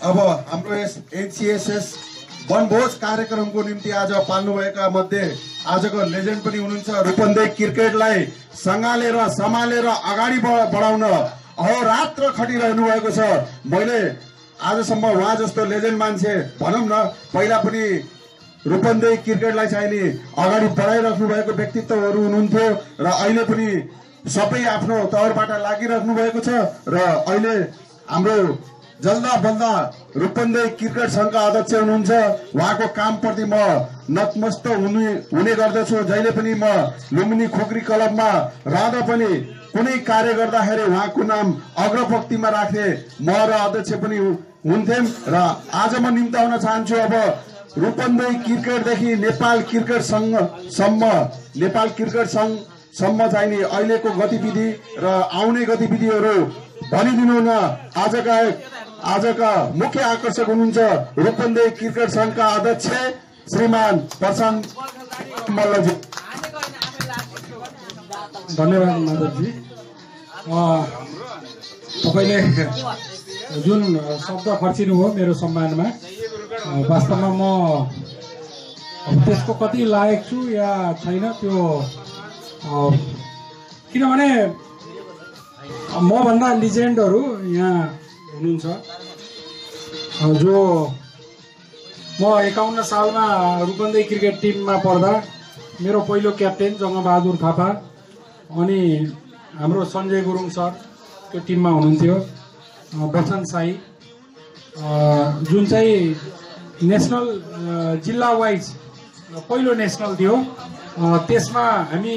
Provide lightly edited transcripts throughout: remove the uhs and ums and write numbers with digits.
अब हाम्रो यस एनसीएसएस वनभोज कार्यक्रमको निम्ति आज पाल्नुभएका मध्ये आजको लेजेन्ड पनि हुनुहुन्छ। रूपन्देही क्रिकेटलाई सँगालेर सम्हालेर अगाडि बढाउन अहोरात्र खटिरहनु भएको छ। मैले आजसम्म उहाँ जस्तो लेजेन्ड मान्छे भनौँ न पहिला पनि रूपन्देही क्रिकेटलाई चाहिँ नि अगाडि बढाइराख्नु भएको व्यक्तित्वहरू हुनुहुन्थ्यो र अहिले पनि सबै आफ्नो तौरबाट लागिराख्नु भएको छ र अहिले हाम्रो जल्दा बल्दा रूपन्देही क्रिकेट संघका अध्यक्ष हुनुहुन्छ। उहाँको कामप्रति म नतमस्त हुने गर्दछु। जहिले पनि म लुम्बिनी खोक्री क्लबमा रहँदा पनि कुनै कार्य गर्दाखेरि उहाँको नाम अग्रपंक्तिमा राख्थे म र अध्यक्ष पनि हुन्थ्यौं र आज म निम्ताउन चाहन्छु अब रूपन्देही क्रिकेटदेखि नेपाल क्रिकेट संघसम्म चाहिँ नि अहिलेको गतिविधि र आउने गतिविधिहरू भनिदिनु न। आजका मुख्य आकर्षक हुनुहुन्छ रूपन्देही क्रिकेट संघका अध्यक्ष श्रीमान प्रशान्त मल्लजी। धन्यवाद माधवजी। तपाईले जुन शब्द खर्चिनु हो मेरो सम्मानमा वास्तवमा म त्यसको कति लायक छु या छैन त्यो किनभने मभन्दा लिजेन्डहरू यहाँ हुनुहुन्छ। जो म 51 सालमा रूपन्देही क्रिकेट टिममा पर्दा मेरो पहिलो क्याप्टेन जङ्गबहादुर थापा अनि हाम्रो सञ्जय गुरुङ सर त्यो टिममा हुनुहुन्थ्यो। बसन्त साई जुन चाहिँ नेसनल जिल्ला वाइज पहिलो नेसनल थियो त्यसमा हामी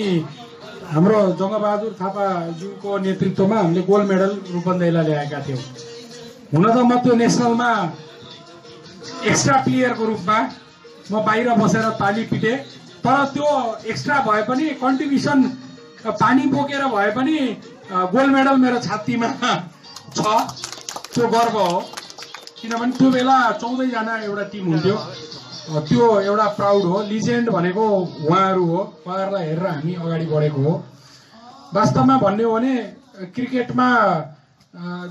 हाम्रो जङ्गबहादुर थापाज्यूको नेतृत्वमा हामीले गोल्ड मेडल रूपन्देहीलाई ल्याएका थियौँ। हुन त म त्यो नेसनलमा एक्स्ट्रा प्लेयरको रूपमा म बाहिर बसेर ताली पिटेँ तर त्यो एक्स्ट्रा भए पनि कन्ट्रिब्युसन पानी बोकेर भए पनि गोल्ड मेडल मेरो छातीमा छ। त्यो गर्व हो किनभने त्यो बेला 14 जना एउटा टिम हुन्थ्यो। त्यो एउटा प्राउड हो। लिजेन्ड भनेको उहाँहरू हो। उहाँहरूलाई हेरेर हामी अगाडि बढेको हो। वास्तवमा भन्ने हो भने क्रिकेटमा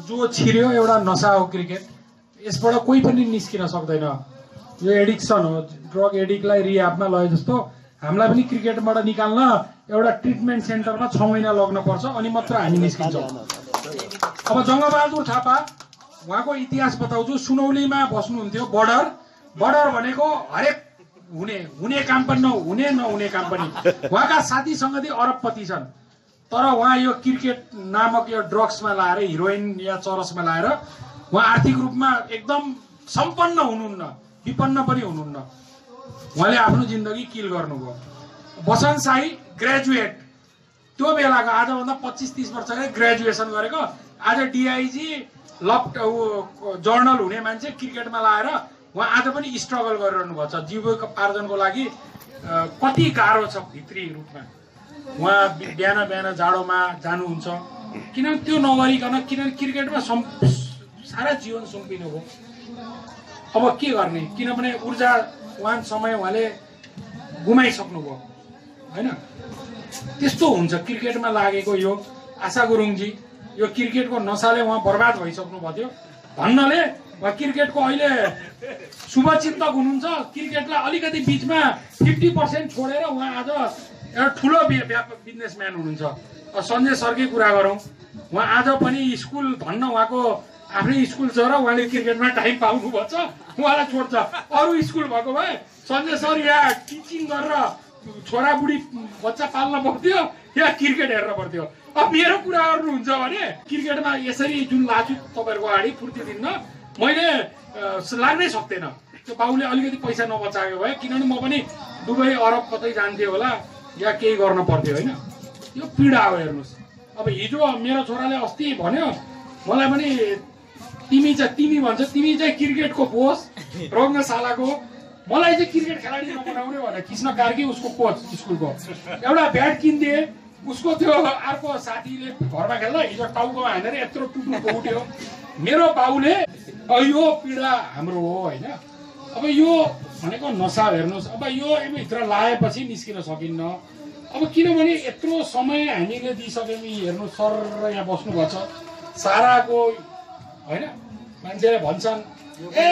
जो छिर्यो एउटा नसा हो क्रिकेट। यसबाट कोही पनि निस्किन सक्दैन। यो एडिक्सन हो। ड्रग एडिक्टलाई रिह्याबमा लगे जस्तो हामीलाई पनि क्रिकेटबाट निकाल्न एउटा ट्रिटमेन्ट सेन्टरमा 6 महिना लाग्न पर्छ अनि मात्र हामी निस्किन्छौँ। अब जङ्गबहादुर थापा उहाँको इतिहास बताउँछु। सुनौलीमा बस्नुहुन्थ्यो। बर्डर भनेको हरेक हुने काम पनि नहुने काम पनि। उहाँका साथी सङ्गती अरबपति छन् तर उहाँ यो क्रिकेट नामक यो ड्रग्समा लाएर हिरोइन या चरसमा लाएर उहाँ आर्थिक रूपमा एकदम सम्पन्न हुनुहुन्न विपन्न पनि हुनुहुन्न। उहाँले आफ्नो जिन्दगी किल गर्नुभयो। बसन्त साई ग्रेजुएट त्यो बेलाको आजभन्दा 25-30 वर्षकै ग्रेजुएसन गरेको आज डिआइजी जर्नल हुने मान्छे क्रिकेटमा लाएर उहाँ आज पनि स्ट्रगल गरिरहनु भएको छ जीविकोपार्जनको लागि। कति गाह्रो छ भित्री रूपमा। उहाँ बिहान जाडोमा जानुहुन्छ किनभने त्यो नगरिकन किनभने क्रिकेटमा सारा जीवन सुम्पिनु हो। अब के गर्ने किनभने ऊर्जावान समय उहाँले गुमाइसक्नुभयो होइन। त्यस्तो हुन्छ क्रिकेटमा लागेको यो आशा गुरुङजी यो क्रिकेटको नसाले उहाँ बर्बाद भइसक्नु भएको थियो भन्नाले क्रिकेटको अहिले शुभचिन्तक हुनुहुन्छ। क्रिकेटलाई अलिकति बिचमा 50% छोडेर उहाँ आज एउटा ठुलो बिजनेसम्यान हुनुहुन्छ। सञ्जय सरकै कुरा गरौँ उहाँ आज पनि स्कुल भन्न उहाँको आफ्नै स्कुल छ र उहाँले क्रिकेटमा टाइम पाउनु भएको छ उहाँलाई छोड्छ। अरू स्कुल भएको भए सञ्जय सर यहाँ टिचिङ गरेर छोराबुढी बच्चा पाल्न पर्थ्यो या क्रिकेट हेर्न पर्थ्यो। अब मेरो कुरा गर्नुहुन्छ भने क्रिकेटमा यसरी जुन लाछु तपाईँहरूको अगाडि फुर्ती दिन्न मैले लाग्नै सक्दैन। त्यो बाउले अलिकति पैसा नबचाएको भए किनभने म पनि दुबई अरब कतै जान्थेँ होला या केही गर्न पर्थ्यो होइन। यो पीडा हो हेर्नुहोस्। अब हिजो मेरो छोराले अस्ति भन्यो मलाई पनि तिमी भन्छ तिमी चाहिँ क्रिकेटको बोस रङ्गशालाको मलाई चाहिँ क्रिकेट खेलाडी नबनाउने भने कृष्ण कार्की उसको कोच स्कुलको एउटा ब्याट किनिदिए उसको त्यो अर्को साथीले घरमा खेल्दा हिजो टाउकोमा हानेर यत्रो टुक्रो उठ्यो। मेरो बाउले यो पीडा हाम्रो हो होइन। अब यो भनेको नसा हेर्नुहोस्। अब यो भित्र लाएपछि निस्किन सकिन्न। अब किनभने यत्रो समय हामीले दिइसक्यौँ। हेर्नु सर यहाँ बस्नु भएको छ साराको होइन मान्छेले भन्छन् ए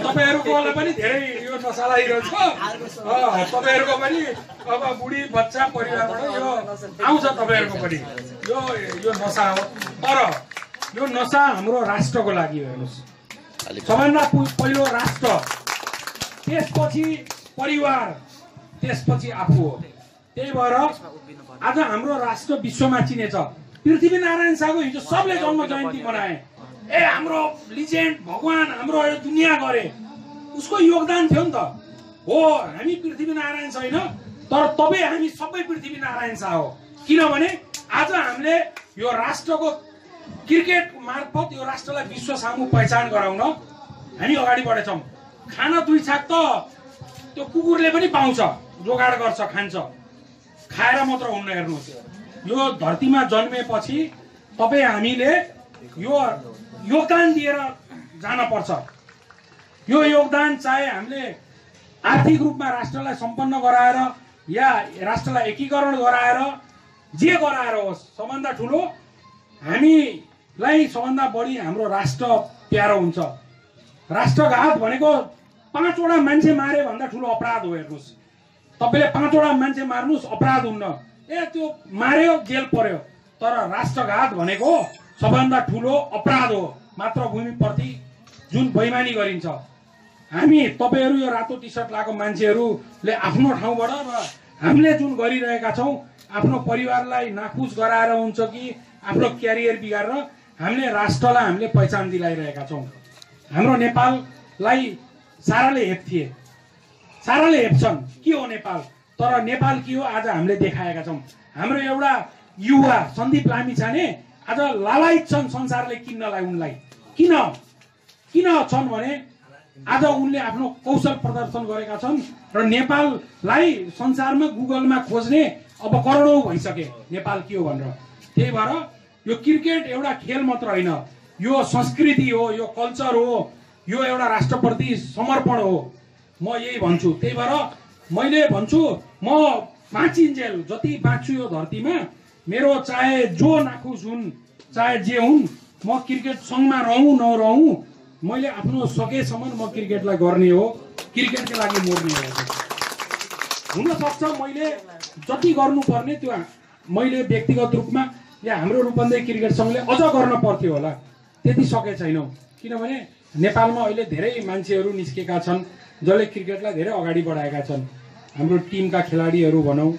तपाईँहरूकोलाई पनि धेरै यो नसा लागिरहेछ तपाईँहरूको पनि अब बुढी बच्चा परिवारबाट यो आउँछ तपाईँहरूको पनि यो नसा हो तर यो नसा हाम्रो राष्ट्रको लागि हेर्नुहोस् सबैभन्दा पहिलो राष्ट्र त्यसपछि परिवार त्यसपछि आफू हो त्यही भएर आज हाम्रो राष्ट्र विश्वमा चिनेछ पृथ्वीनारायण शाहको हिजो सबले जन्म जयन्ती मनाए ए हाम्रो लिजेन्ड भगवान हाम्रो यो दुनियाँ गरे उसको योगदान थियो नि त हो हामी पृथ्वीनारायण छैन तर तपाईँ हामी सबै पृथ्वीनारायण शाह हो किनभने आज हामीले यो राष्ट्रको क्रिकेट मार्फत यो राष्ट्रलाई विश्व सामु पहिचान गराउन हामी अगाडि बढेछौँ खाना दुई छाक त त्यो कुकुरले पनि पाउँछ जोगाड गर्छ खान्छ खाएर मात्र हुन्न हेर्नुहोस् यो धरतीमा जन्मेपछि तपाईँ हामीले यो योगदान दिएर जान पर्छ यो योगदान चाहे हामीले आर्थिक रूपमा राष्ट्रलाई सम्पन्न गराएर या राष्ट्रलाई एकीकरण गराएर जे गराएर होस् सबभन्दा ठुलो हामीलाई सबभन्दा बढी हाम्रो राष्ट्र प्यारो हुन्छ राष्ट्रघात भनेको 5 वटा मान्छे मारे भन्दा ठुलो अपराध हो हेर्नुहोस् तपाईले 5 वटा मान्छे मार्नुस् अपराध हुन्न ए त्यो मार्यो जेल पर्यो तर राष्ट्रघात भनेको सबभन्दा ठुलो अपराध हो मातृभूमिप्रति जुन बेइमानी गरिन्छ हामी तपाईहरु यो रातो टी सर्ट लगाएको मान्छेहरुले आफ्नो ठाउँबाट र हामीले जुन गरिरहेका छौं आफ्नो परिवारलाई नाखुश गराएर हुन्छ कि आफ्नो क्यारियर बिगारेर हामीले राष्ट्रलाई हामीले पहिचान दिलाइरहेका छौं हाम्रो नेपाललाई साराले हेप्थे साराले हेप्छन् के हो नेपाल तर नेपाल के हो आज हामीले देखाएका छौं हाम्रो एउटा युवा सन्दीप लामिछाने आज लालायत छन् संसारले किन्नलाई उनलाई किन छन् भने आज उनले आफ्नो कौशल प्रदर्शन गरेका छन् र नेपाललाई संसारमा गुगलमा खोज्ने अब करोडौं भइसके नेपाल के हो भनेर त्यही भएर यो क्रिकेट एउटा खेल मात्र हैन यो संस्कृति हो यो कल्चर हो यो एउटा राष्ट्रप्रति समर्पण हो म यही भन्छु त्यही भएर मैले भन्छु म बाँचिन्जेल जति बाँच्छु यो धरतीमा मेरो चाहे जो नाखुस हुन् चाहे जे हुन् म क्रिकेट संघमा रहूँ नरहूँ मैले आफ्नो सकेसम्म म क्रिकेटलाई गर्ने हो क्रिकेटको लागि मर्ने हो हुन सक्छ मैले जति गर्नुपर्ने त्यो मैले व्यक्तिगत रूपमा या हाम्रो रूपन्देही क्रिकेट संघले अझ गर्न पर्थ्यो होला त्यति सके छैनौं किनभने नेपालमा अहिले धेरै मान्छेहरू निस्केका छन् जसले क्रिकेटलाई धेरै अगाडि बढाएका छन् हाम्रो टिमका खेलाडीहरू भनौं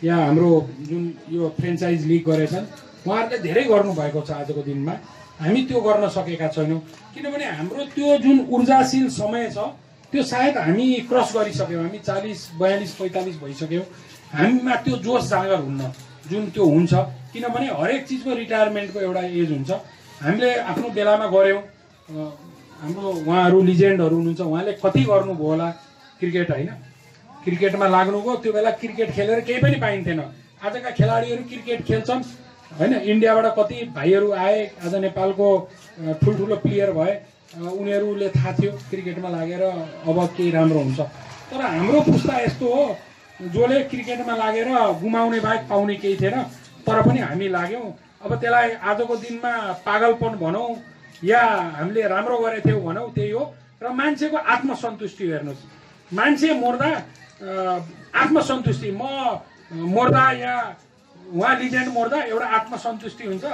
या हाम्रो जुन यो फ्रेन्चाइज लिग गरेछन् उहाँहरूले धेरै गर्नु भएको छ आजको दिनमा हामी त्यो गर्न सकेका छैनौं किनभने हाम्रो त्यो जुन ऊर्जाशील समय छ त्यो सायद हामी क्रस गरिसक्यौं हामी 40 42 45 भइसक्यौं हामीमा त्यो जोश जागर हुन्न जुन त्यो हुन्छ किनभने हरेक चीजको रिटायरमेन्टको एउटा एज हुन्छ हामीले आफ्नो बेलामा गर्यौं हाम्रो उहाँहरू लिजेन्डहरू हुनुहुन्छ उहाँले कति गर्नुभयो होला क्रिकेट हैन क्रिकेटमा लाग्नुभयो त्यो बेला क्रिकेट खेलेर केही पनि पाइन्थेन आजका खेलाडीहरू क्रिकेट खेल्छन् हैन इन्डियाबाट कति भाइहरू आए आज नेपालको ठुलठुलो प्लेयर भए उनीहरूले थाहा थियो क्रिकेटमा लागेर अब केही राम्रो हुन्छ तर हाम्रो पुस्ता यस्तो हो जसले क्रिकेटमा लागेर गुमाउने बाहेक पाउने केही थिएन तर पनि हामी लाग्यौं अब त्यसलाई आजको दिनमा पागलपन भनौं या हामीले राम्रो गरेथ्यौं भनौं त्यही हो र मान्छेको आत्मसन्तुष्टि हेर्नुस् मान्छे मर्दा आत्मसन्तुष्टि म मर्दा या उहाँ लिजेन्ड मर्दा एउटा आत्मसन्तुष्टि हुन्छ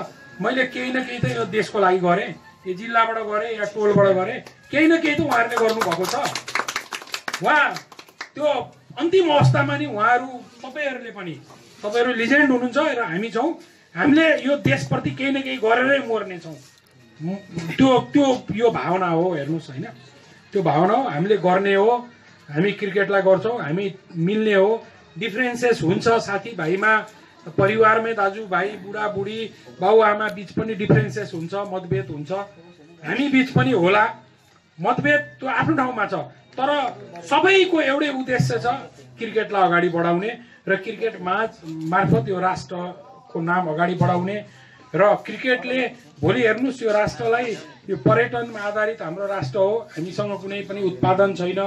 मैले केही न केही त यो देशको लागि गरे यो जिल्लाबाट गरे या टोलबाट गरे केही न केही त उहाँहरूले गर्नुभएको छ उहाँ त्यो अन्तिम अवस्थामा नि उहाँहरू तपाईहरु लिजेन्ड हुनुहुन्छ र हामी छौं हामीले यो देशप्रति केही न केही गरेरै मर्ने छौं त्यो यो भावना हो हेर्नुस् हैन त्यो भावना हो हामीले गर्ने हो हामी क्रिकेटलाई गर्छौं हामी मिल्ने हो डिफरेन्सेस हुन्छ साथीभाइमा परिवारमै दाजुभाइ बुढाबुढी बाउआमा बीच पनि डिफरेन्सेस हुन्छ मतभेद हुन्छ हामी बीच पनि होला मतभेद त्यो आफ्नो ठाउँमा छ तर सबैको एउटै उद्देश्य छ क्रिकेटलाई अगाडि बढाउने र क्रिकेट मार्फत यो राष्ट्रको नाम अगाडि बढाउने र क्रिकेटले भोलि हेर्नुस् यो राष्ट्रलाई यो पर्यटनमा आधारित हाम्रो राष्ट्र हो हामीसँग कुनै पनि उत्पादन छैन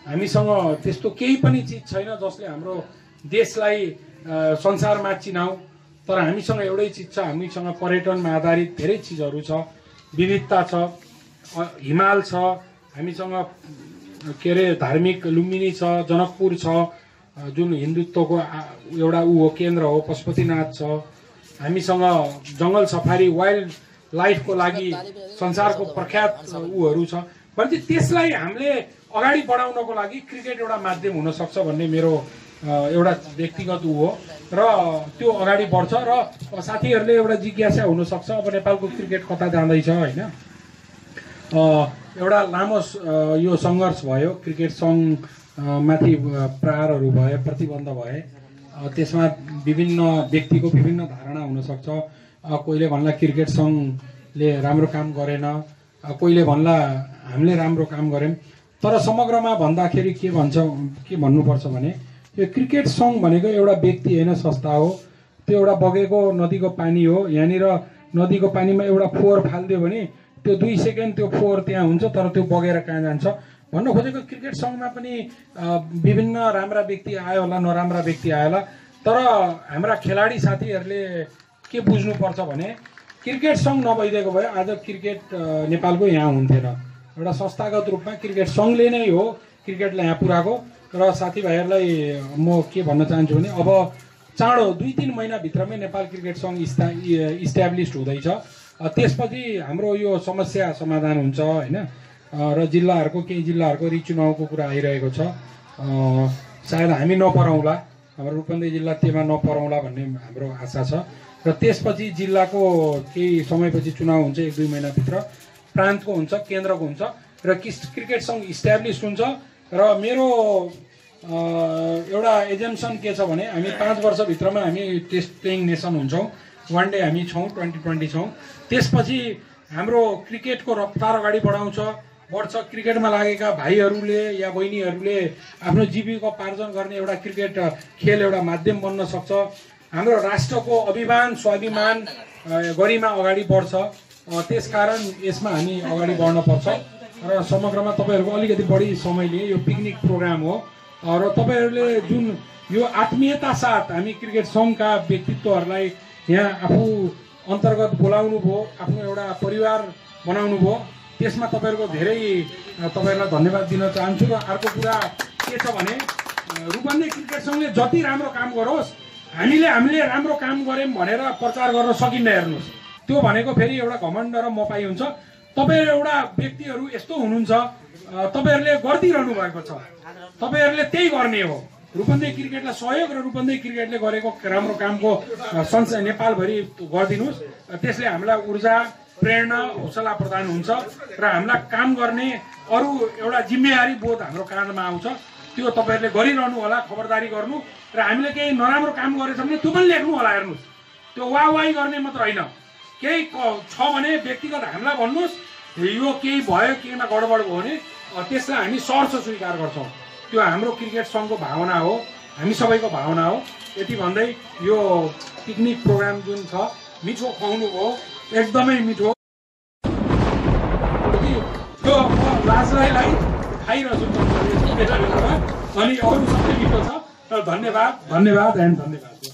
हामीसँग त्यस्तो केही पनि चीज छैन जसले हाम्रो देशलाई संसारमा चिनाऊ तर हामीसँग एउटै चीज छ हामीसँग पर्यटनमा आधारित धेरै चीजहरू छ विविधता छ, हिमाल छ, हामीसँग के अरे धार्मिक लुम्बिनी छ, जनकपुर छ जुन हिन्दुत्वको एउटा हो केन्द्र हो, पशुपतिनाथ छ, हामीसँग जङ्गल सफारी वाइल्ड लाइफको लागि संसारको प्रख्यात उहरू छ भने त्यसलाई हामीले अगाडि बढाउनको लागि क्रिकेट एउटा माध्यम हुन सक्छ भन्ने मेरो एउटा व्यक्तिगत हो र त्यो अगाडि बढ्छ र साथीहरूले एउटा जिज्ञासा हुन सक्छ अब नेपालको क्रिकेट कता जाँदैछ हैन। एउटा लामो यो सङ्घर्ष भयो, क्रिकेट सङ्घ माथि प्रहारहरू भए, प्रतिबन्ध भए, त्यसमा विभिन्न व्यक्तिको विभिन्न धारणा हुन सक्छ। कोहीले भन्ला क्रिकेट सङ्घले राम्रो काम गरेन, कोहीले भन्ला हामीले राम्रो काम गऱ्यौँ। तर समग्रमा भन्दाखेरि के भन्नुपर्छ भने यो क्रिकेट सङ्घ भनेको एउटा व्यक्ति होइन, संस्था हो। त्यो एउटा बगेको नदीको पानी हो। यहाँनिर नदीको पानीमा एउटा फोहोर फालिदियो भने त्यो 2 सेकेन्ड त्यो फोहोर त्यहाँ हुन्छ, तर त्यो बगेर कहाँ जान्छ भन्न खोजेको। क्रिकेट सङ्घमा पनि विभिन्न राम्रा व्यक्ति आयो होला, नराम्रा व्यक्ति आयो होला, तर हाम्रा खेलाडी साथीहरूले के बुझ्नुपर्छ भने क्रिकेट सङ्घ नभइदिएको भए आज क्रिकेट नेपालको यहाँ हुन्थेन। एउटा संस्थागत रूपमा क्रिकेट सङ्घले नै हो क्रिकेटलाई यहाँ पुऱ्याएको। र साथीभाइहरूलाई म के भन्न चाहन्छु भने अब चाँडो 2-3 महिनाभित्रमै नेपाल क्रिकेट सङ्घ इस्ट्याब्लिस्ड हुँदैछ। त्यसपछि हाम्रो यो समस्या समाधान हुन्छ होइन। र जिल्लाहरूको केही जिल्लाहरूको रिचुनाउको कुरा आइरहेको छ, सायद हामी नपराउँला, हाम्रो रूपन्देही जिल्ला त्यसमा नपराउँला भन्ने हाम्रो आशा छ। र त्यसपछि जिल्लाको केही समयपछि चुनाव हुन्छ, 1-2 महिनाभित्र प्रान्तको हुन्छ, केन्द्रको हुन्छ र क्रिकेट सङ्घ इस्ट्याब्लिस हुन्छ। र मेरो एउटा एजम्सन के छ भने हामी 5 वर्षभित्रमा हामी टेस्ट प्लेइङ नेसन हुन्छौँ, वान डे हामी छौँ, 2020 छौँ। त्यसपछि हाम्रो क्रिकेटको रफ्तार अगाडि बढ्छ। क्रिकेटमा लागेका भाइहरूले या बहिनीहरूले आफ्नो जीविकोपार्जन गर्ने एउटा क्रिकेट खेल एउटा माध्यम बन्न सक्छ। हाम्रो राष्ट्रको अभिमान स्वाभिमान गरिमा अगाडि बढ्छ। त्यसकारण यसमा हामी अगाडि बढ्नुपर्छ। र समग्रमा तपाईँहरूको अलिकति बढी समय लिए यो पिकनिक प्रोग्राम हो र तपाईँहरूले जुन यो आत्मीयता साथ हामी क्रिकेट सङ्घका व्यक्तित्वहरूलाई यहाँ आफू अन्तर्गत बोलाउनु भयो, आफ्नो एउटा परिवार बनाउनु भयो, त्यसमा तपाईँहरूको धेरै तपाईँहरूलाई धन्यवाद दिन चाहन्छु। र अर्को कुरा के छ भने रूपन्देही क्रिकेट सङ्घले जति राम्रो काम गरोस्, हामीले राम्रो काम गऱ्यौँ भनेर प्रचार गर्न सकिन्न। हेर्नुहोस्, त्यो भनेको फेरि एउटा घमण्ड र मपाई हुन्छ। तपाईँहरू एउटा व्यक्तिहरू यस्तो हुनुहुन्छ, तपाईँहरूले गरिदिइरहनु भएको छ, तपाईँहरूले त्यही गर्ने हो। रूपन्देही क्रिकेटलाई सहयोग र रूपन्देही क्रिकेटले गरेको राम्रो कामको नेपालभरि गरिदिनुहोस्। त्यसले हामीलाई ऊर्जा, प्रेरणा, हौसला प्रदान हुन्छ र हामीलाई काम गर्ने अरू एउटा जिम्मेवारी बोध हाम्रो काँधमा आउँछ। त्यो तपाईँहरूले गरिरहनु होला, खबरदारी गर्नु। र हामीले केही नराम्रो काम गरेछ भने त्यो पनि लेख्नु होला। हेर्नुहोस्, त्यो वाही गर्ने मात्र होइन, केही छ भने व्यक्तिगत हामीलाई भन्नुहोस्, यो केही भयो, केहीमा गडबड भयो भने त्यसलाई हामी सहर्ष स्वीकार गर्छौँ। त्यो हाम्रो क्रिकेट सङ्घको भावना हो, हामी सबैको भावना हो। यति भन्दै यो पिकनिक प्रोग्राम जुन छ, मिठो खुवाउनु भयो, एकदमै मिठो। त्यो राजलाई खाइरहेछु अनि अरू सबै मिठो छ। धन्यवाद एन्ड धन्यवाद।